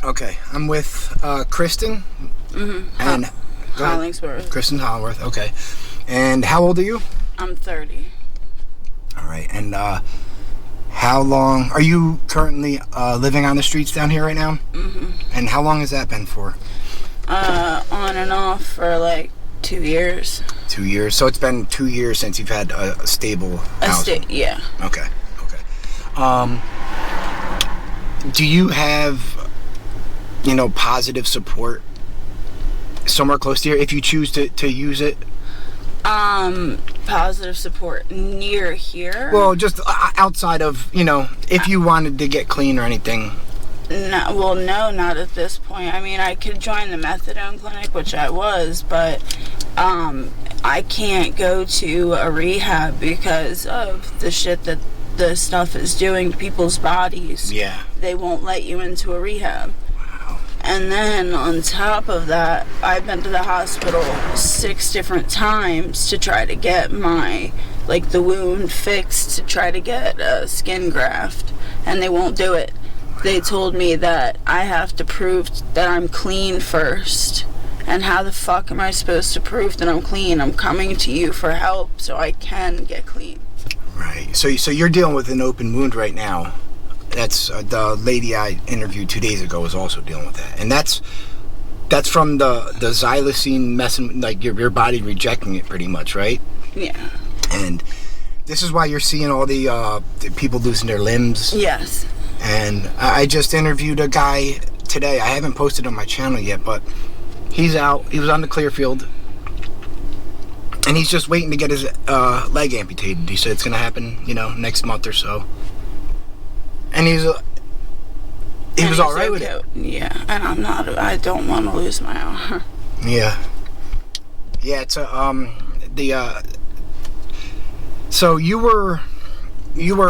Okay, I'm with KRISTEN. And Hollingsworth. KRISTEN Hollingsworth. Okay. And how old are you? I'm 30. All right. And how long are you currently living on the streets down here right now? And how long has that been for? On and off for like 2 years. 2 years. So it's been 2 years since you've had a stable house. Yeah. Okay. Do you have, positive support somewhere close to here if you choose to use it? Positive support near here? Well, just outside of, if you wanted to get clean or anything. No, not at this point. I mean, I could join the methadone clinic, which I was, but I can't go to a rehab because of the shit that the stuff is doing to people's bodies. Yeah. They won't let you into a rehab. Wow. And then on top of that, I've been to the hospital 6 different times to try to get the wound fixed, to try to get a skin graft, and they won't do it. They told me that I have to prove that I'm clean first. And how the fuck am I supposed to prove that I'm clean? I'm coming to you for help so I can get clean. Right. So you're dealing with an open wound right now. That's the lady I interviewed 2 days ago was also dealing with that, and that's from the xylosine messing, like your body rejecting it pretty much, right? Yeah. And this is why you're seeing all the people losing their limbs. Yes. And I just interviewed a guy today. I haven't posted on my channel yet, but he's out. He was on the Clearfield. And he's just waiting to get his leg amputated. He said it's going to happen, next month or so. And he was all right with it. Yeah, and I don't want to lose my arm. Yeah. Yeah, it's so you were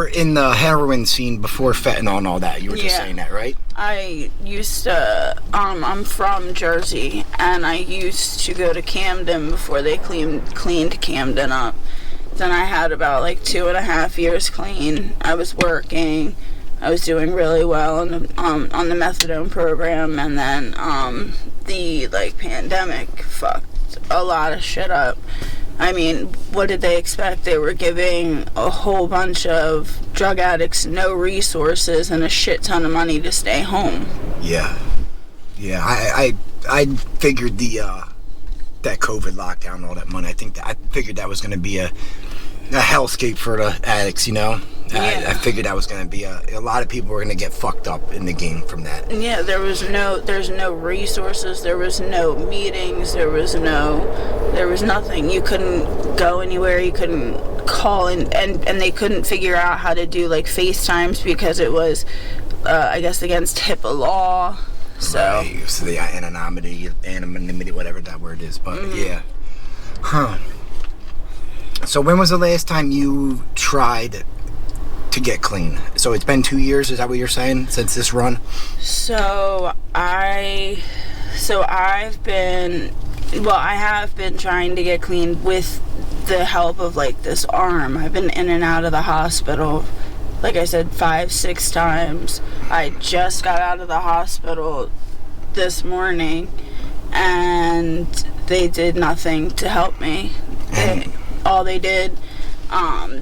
in the heroin scene before fentanyl and all that. You were just saying that, right? I used to, I'm from Jersey, and I used to go to Camden before they cleaned Camden up. Then I had about 2.5 years clean. I was working. I was doing really well on the methadone program, and then the pandemic fucked a lot of shit up. I mean, what did they expect? They were giving a whole bunch of drug addicts no resources and a shit ton of money to stay home. Yeah. Yeah, I figured that COVID lockdown and all that money, I figured that was going to be a hellscape for the addicts, Yeah. I figured that was going to be a lot of people were going to get fucked up in the game from that. Yeah, there's no resources, there was no meetings, there was nothing. You couldn't go anywhere, you couldn't call, and they couldn't figure out how to do FaceTimes because it was, I guess, against HIPAA law. So, right. So the anonymity, whatever that word is, but yeah. Huh. So when was the last time you tried to get clean? So it's been 2 years, is that what you're saying, since this run? I have been trying to get clean with the help of this arm. I've been in and out of the hospital, like I said, 5-6 times. I just got out of the hospital this morning, and they did nothing to help me. All they did,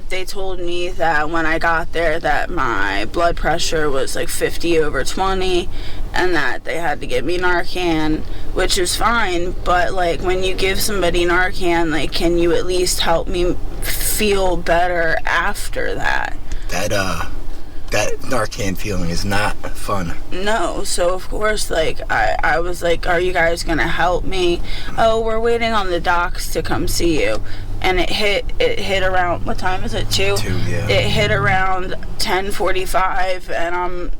they told me that when I got there that my blood pressure was 50/20, and that they had to give me Narcan, which is fine, but when you give somebody Narcan, can you at least help me feel better after that? That Narcan feeling is not fun. No, so of course, I was are you guys gonna help me? Oh, we're waiting on the docs to come see you. And it hit around, what time is it, 2? 2, yeah. It hit around 10:45, and I'm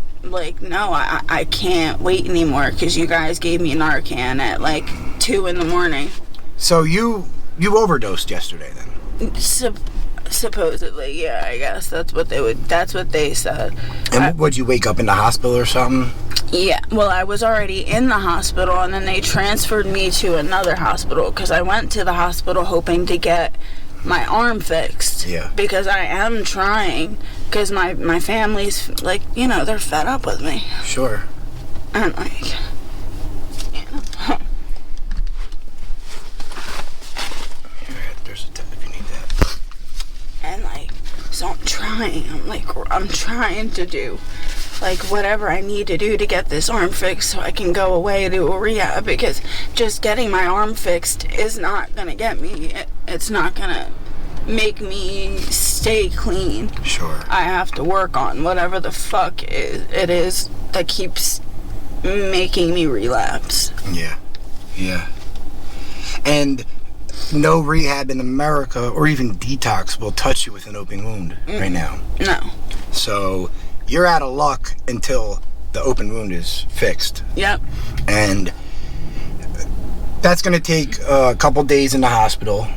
no, I can't wait anymore, because you guys gave me Narcan at 2 in the morning. So you overdosed yesterday then? Supposedly, yeah, I guess that's what they said. And would you wake up in the hospital or something? Yeah, well, I was already in the hospital, and then they transferred me to another hospital, because I went to the hospital hoping to get my arm fixed. Yeah. Because I am trying, because my family's they're fed up with me. Sure. And like, there's a tip if you need that. and like, so I'm trying to do like whatever I need to do to get this arm fixed so I can go away to a rehab, because just getting my arm fixed is not gonna get me, it's not gonna make me stay clean. Sure. I have to work on whatever the fuck it is that keeps making me relapse. Yeah. And no rehab in America or even detox will touch you with an open wound right now. No. So you're out of luck until the open wound is fixed. Yep. And that's going to take a couple days in the hospital,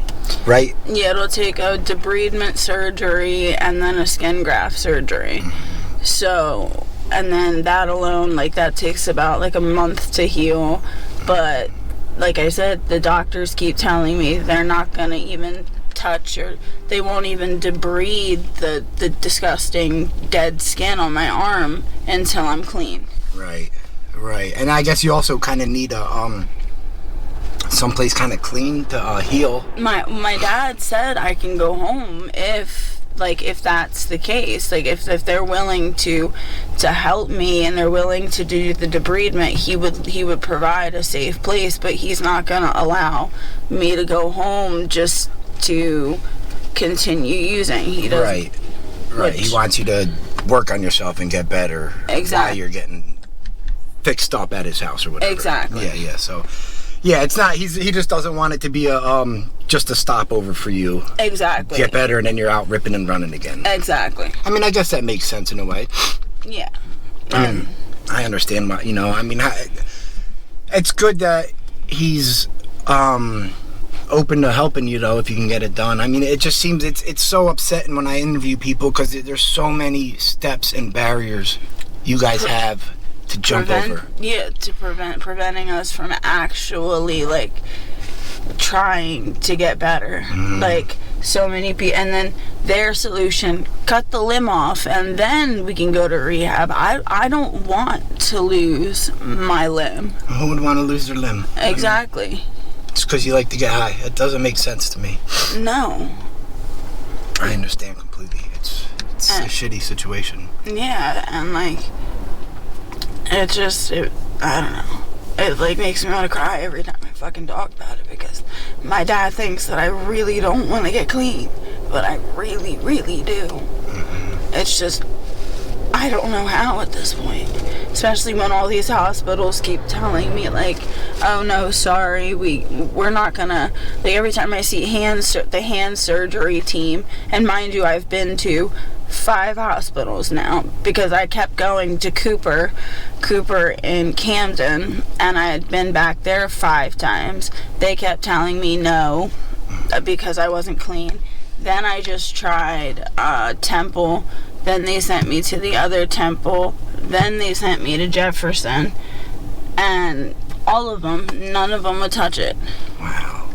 right? Yeah, it'll take a debridement surgery and then a skin graft surgery. So, and then that alone, like, that takes about like a month to heal. But like I said, the doctors keep telling me they're not going to even touch, or they won't even debride the disgusting dead skin on my arm until I'm clean. Right. And I guess you also kind of need a someplace kind of clean to heal. My dad said I can go home if that's the case, like if they're willing to help me and they're willing to do the debridement, he would provide a safe place, but he's not gonna allow me to go home just to continue using. He doesn't. Right. He wants you to work on yourself and get better. Exactly. While you're getting fixed up at his house or whatever. Exactly. Yeah. So, yeah, it's not. He just doesn't want it to be just a stopover for you. Exactly. Get better and then you're out ripping and running again. Exactly. I mean, I guess that makes sense in a way. Yeah. I understand why. I mean, it's good that he's open to helping you, though, if you can get it done. I mean, it just seems it's so upsetting when I interview people, because there's so many steps and barriers you guys have to jump over. Yeah, to preventing us from actually like trying to get better. Like, so many people, and then their solution, cut the limb off and then we can go to rehab. I don't want to lose my limb. Who would want to lose their limb? Exactly. It's because you like to get high. It doesn't make sense to me. No. I understand completely. It's a shitty situation. Yeah, and like, I don't know. It like makes me want to cry every time I fucking talk about it, because my dad thinks that I really don't want to get clean, but I really, really do. It's just, I don't know how at this point. Especially when all these hospitals keep telling me like, oh no, sorry, we're not gonna, like every time I see the hand surgery team, and mind you, I've been to 5 hospitals now, because I kept going to Cooper in Camden, and I had been back there 5 times. They kept telling me no, because I wasn't clean. Then I just tried Temple. Then they sent me to the other Temple. Then they sent me to Jefferson. And all of them, none of them would touch it. Wow.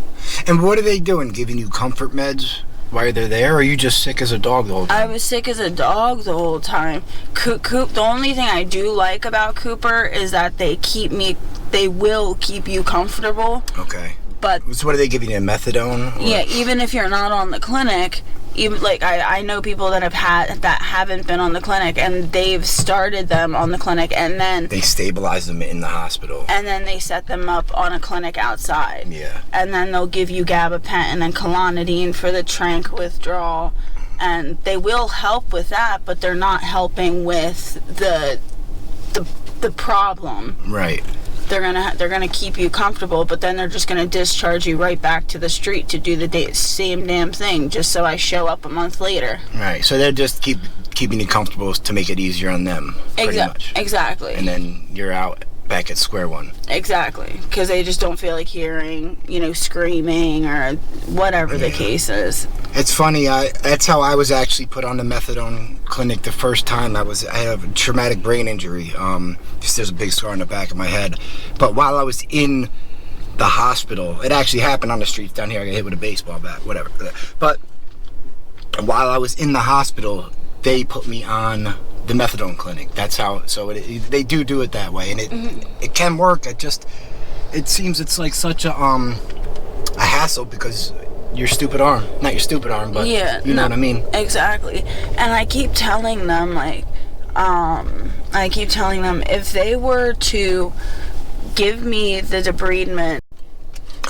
And what are they doing? Giving you comfort meds while they're there? Or are you just sick as a dog the whole time? I was sick as a dog the whole time. The only thing I do like about Cooper is that they will keep you comfortable. Okay. But so what are they giving you, methadone? Or? Yeah, even if you're not on the clinic, even like I know people that haven't been on the clinic, and they've started them on the clinic, and then they stabilize them in the hospital, and then they set them up on a clinic outside. Yeah. And then they'll give you gabapentin and clonidine for the tranq withdrawal, and they will help with that, but they're not helping with the problem. Right. They're gonna keep you comfortable, but then they're just gonna discharge you right back to the street to do the same damn thing, just so I show up a month later. Right. So they're just keeping you comfortable to make it easier on them. Pretty much. Exactly. And then you're out back at square one. Exactly, because they just don't feel like hearing, screaming or whatever the case is. It's funny. That's how I was actually put on the methadone clinic the first time. I had a traumatic brain injury. Just there's a big scar on the back of my head. But while I was in the hospital, it actually happened on the streets down here. I got hit with a baseball bat, whatever. But while I was in the hospital, they put me on the methadone clinic. That's how. So they do it that way, and it can work. It seems it's like such a hassle because your stupid arm, not your stupid arm, but you know what I mean. Exactly. And I keep telling them if they were to give me the debridement,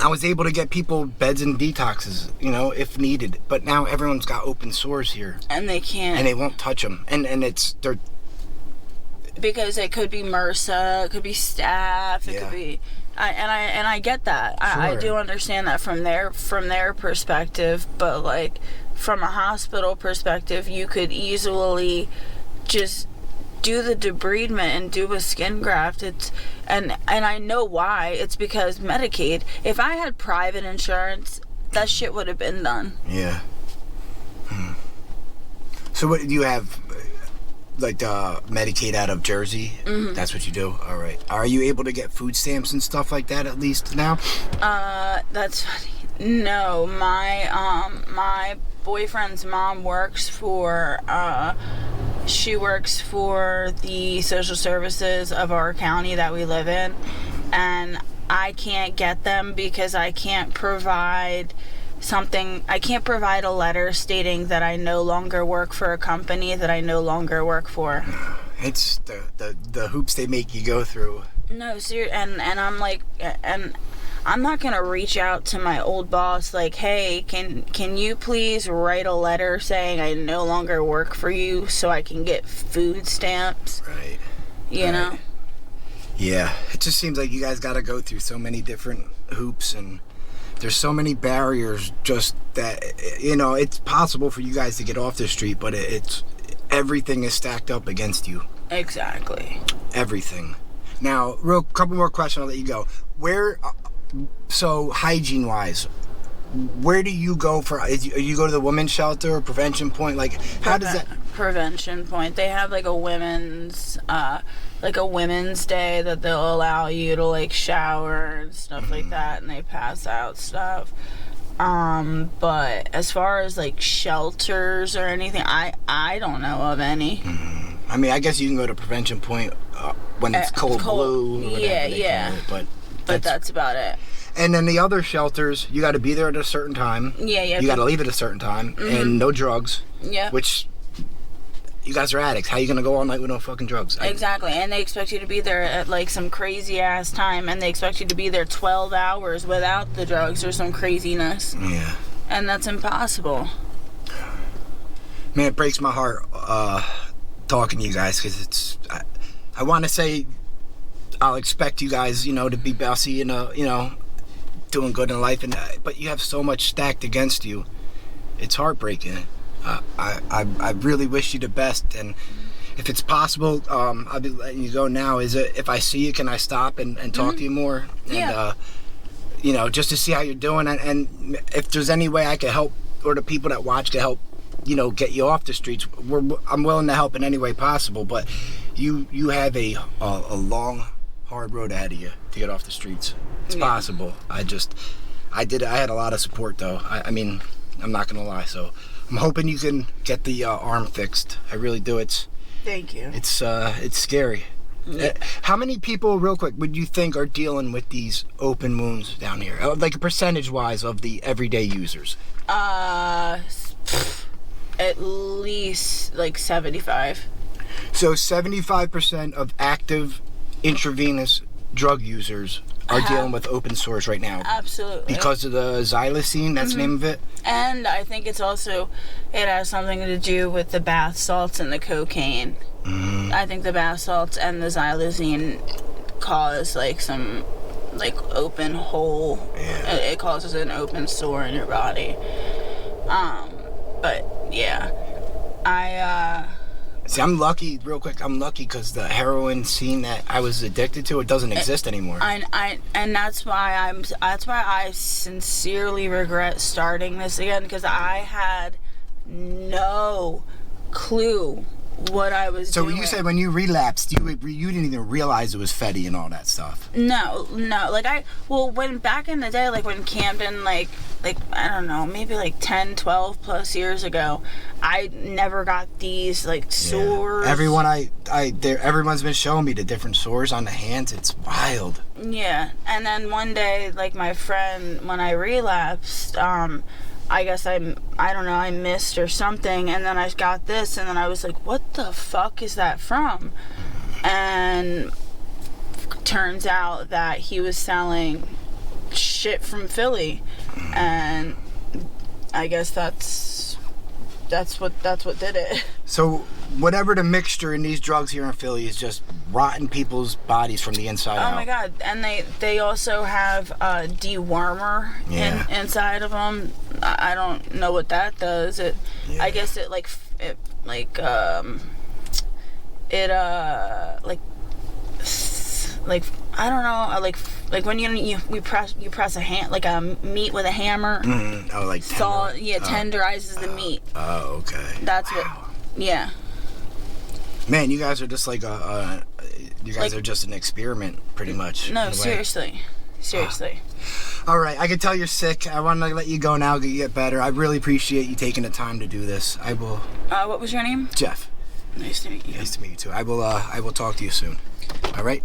I was able to get people beds and detoxes, if needed. But now everyone's got open sores here, and they can't, and they won't touch them, and they're because it could be MRSA, it could be staph, it could be. I get that. Sure. I do understand that from their perspective, but like from a hospital perspective, you could easily just do the debridement and do a skin graft. And I know why. It's because Medicaid. If I had private insurance, that shit would have been done. Yeah. So what do you have? Like Medicaid out of Jersey? Mm-hmm. That's what you do? All right. Are you able to get food stamps and stuff like that at least now? That's funny. No, my boyfriend's mom works for she works for the social services of our county that we live in, and I can't get them because I can't provide a letter stating that I no longer work for a company that I no longer work for. It's the hoops they make you go through. No, seriously, and I'm like, and I'm not gonna reach out to my old boss like, hey, can you please write a letter saying I no longer work for you so I can get food stamps? Right. You know? Yeah, it just seems like you guys got to go through so many different hoops, and there's so many barriers just that, it's possible for you guys to get off the street, but it's everything is stacked up against you. Exactly. Everything. Now, couple more questions, I'll let you go. So hygiene wise, where do you go you go to the women's shelter or prevention point? Like, how does that? Prevention point. They have like a women's day that they'll allow you to like shower and stuff like that, and they pass out stuff. But as far as like shelters or anything, I don't know of any. I mean, I guess you can go to prevention point when it's cold blue. Or yeah. But that's about it. And then the other shelters, you got to be there at a certain time. Yeah. You got to leave at a certain time, and no drugs. Yeah. Which, you guys are addicts. How are you going to go all night with no fucking drugs? Exactly. And they expect you to be there at like some crazy ass time, and they expect you to be there 12 hours without the drugs or some craziness. Yeah. And that's impossible. Man, it breaks my heart talking to you guys, because I want to say I'll expect you guys, to be bossy and, doing good in life, but you have so much stacked against you. It's heartbreaking. I really wish you the best, and if it's possible, I'll be letting you go now. If I see you, can I stop and talk to you more? Yeah. And, just to see how you're doing, and if there's any way I can help, or the people that watch can help, get you off the streets, I'm willing to help in any way possible, but you have a long, hard road ahead of you to get off the streets. It's possible. I had a lot of support, though. I mean, I'm not gonna lie, so I'm hoping you can get the arm fixed. I really do. Thank you. It's scary. Yeah. How many people, real quick, would you think are dealing with these open wounds down here? Like percentage-wise of the everyday users? At least like 75. So 75% of active intravenous drug users are dealing with open sores right now. Absolutely. Because of the xylazine, that's the name of it? And I think it has something to do with the bath salts and the cocaine. I think the bath salts and the xylazine cause like some like open hole. Yeah. It causes an open sore in your body. But yeah, See, I'm lucky, real quick. I'm lucky because the heroin scene that I was addicted to, it doesn't exist anymore. And that's why I sincerely regret starting this again, because I had no clue what I was doing. So you said when you relapsed, you didn't even realize it was Fetty and all that stuff. No. Like when back in the day, like when Camden, like I don't know, maybe like 10, 12 plus years ago, I never got these like sores. Everyone's been showing me the different sores on the hands. It's wild. Yeah, and then one day, like my friend, when I relapsed, I guess I don't know, I missed or something, and then I got this, and then I was like, what the fuck is that from? And turns out that he was selling shit from Philly, and I guess that's what did it. So whatever the mixture in these drugs here in Philly is just rotting people's bodies from the inside out. Oh my god! And they also have a dewormer inside of them. I don't know what that does. I guess it I don't know, like when you press a hand, like a meat with a hammer. Oh, like tenderizes the meat. Oh, okay. That's what. Yeah. Man, you guys are just like you guys are just an experiment, pretty much. No, seriously. All right, I can tell you're sick. I want to let you go now to get better. I really appreciate you taking the time to do this. I will. What was your name? Jeff. Nice to meet you. Nice to meet you too. I will talk to you soon. All right.